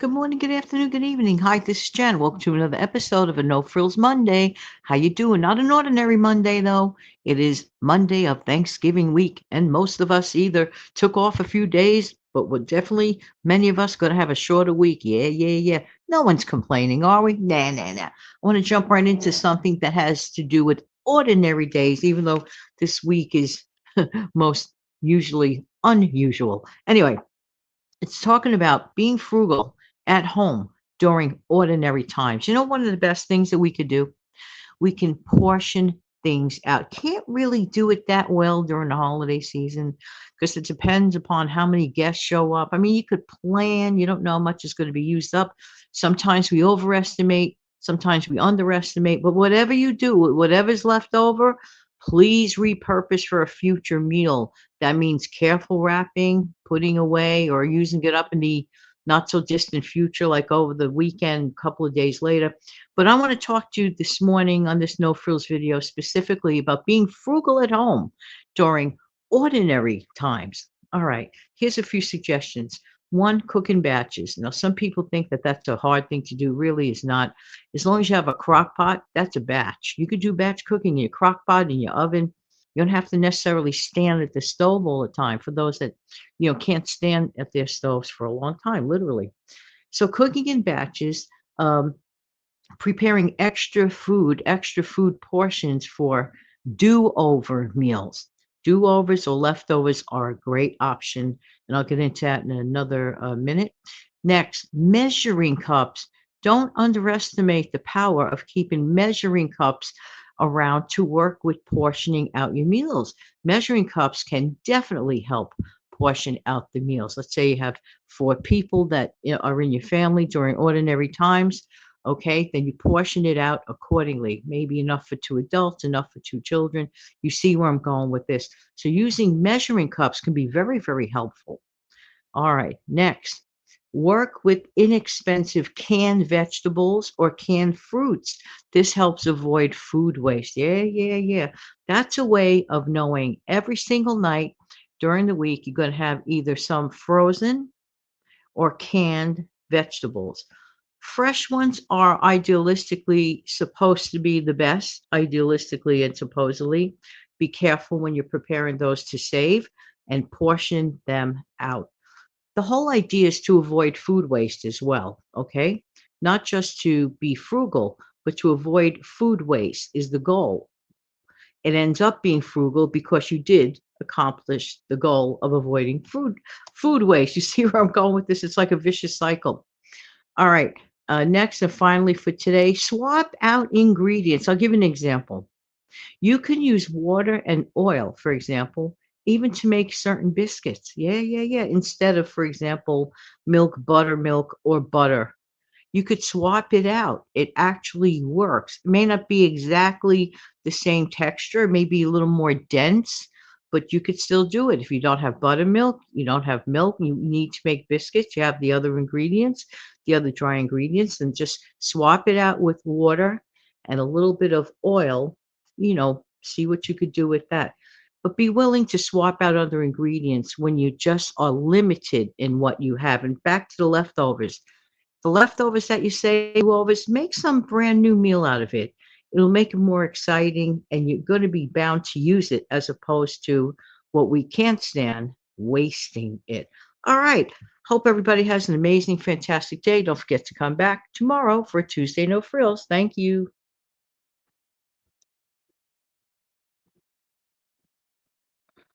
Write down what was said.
Good morning, good afternoon, good evening. Hi, this is Jen. Welcome to another episode of a No Frills Monday. How you doing? Not an ordinary Monday though. It is Monday of Thanksgiving week, and most of us either took off a few days, but we're definitely many of us going to have a shorter week. Yeah, yeah, yeah. No one's complaining, are we? Nah, nah, nah. I want to jump right into something that has to do with ordinary days, even though this week is most usually unusual. Anyway, it's talking about being frugal at home during ordinary times. You know, one of the best things that we could do, we can portion things out. Can't really do it that well during the holiday season because it depends upon how many guests show up. I mean, you could plan, you don't know how much is going to be used up. Sometimes we overestimate, sometimes we underestimate, but whatever you do, whatever's left over, please repurpose for a future meal. That means careful wrapping, putting away, or using it up in the not so distant future, like over the weekend, a couple of days later. But I want to talk to you this morning on this No Frills video specifically about being frugal at home during ordinary times. All right, here's a few suggestions. One, cook in batches. Now, some people think that that's a hard thing to do. Really, is not. As long as you have a crock pot, that's a batch. You could do batch cooking in your crock pot, in your oven. You don't have to necessarily stand at the stove all the time for those that, can't stand at their stoves for a long time, literally. So cooking in batches, um, preparing extra food portions for do-over meals. Do-overs or leftovers are a great option, and I'll get into that in another minute. Next, measuring cups. Don't underestimate the power of keeping measuring cups around to work with portioning out your meals. Measuring cups can definitely help portion out the meals. Let's say you have four people that are in your family during ordinary times. Okay, then you portion it out accordingly. Maybe enough for two adults, enough for two children. You see where I'm going with this. So using measuring cups can be very, very helpful. All right, next, work with inexpensive canned vegetables or canned fruits. This helps avoid food waste. Yeah, yeah, yeah. That's a way of knowing every single night during the week you're going to have either some frozen or canned vegetables. Fresh ones are idealistically supposed to be the best, idealistically and supposedly. Be careful when you're preparing those to save and portion them out. The whole idea is to avoid food waste as well, okay? Not just to be frugal, but to avoid food waste is the goal. It ends up being frugal because you did accomplish the goal of avoiding food waste. You see where I'm going with this? It's like a vicious cycle. All right. Next and finally for today, swap out ingredients. I'll give you an example. You can use water and oil, for example, even to make certain biscuits. Yeah, yeah, yeah. Instead of, for example, milk, buttermilk, or butter. You could swap it out. It actually works. It may not be exactly the same texture, it may be a little more dense, but you could still do it. If you don't have buttermilk, you don't have milk, you need to make biscuits, you have the other ingredients, the other dry ingredients, and just swap it out with water and a little bit of oil, see what you could do with that. But be willing to swap out other ingredients when you just are limited in what you have. And back to the leftovers, that you save overs, make some brand new meal out of it. It'll make it more exciting, and you're going to be bound to use it as opposed to what we can't stand, wasting it. All right. Hope everybody has an amazing, fantastic day. Don't forget to come back tomorrow for Tuesday No Frills. Thank you.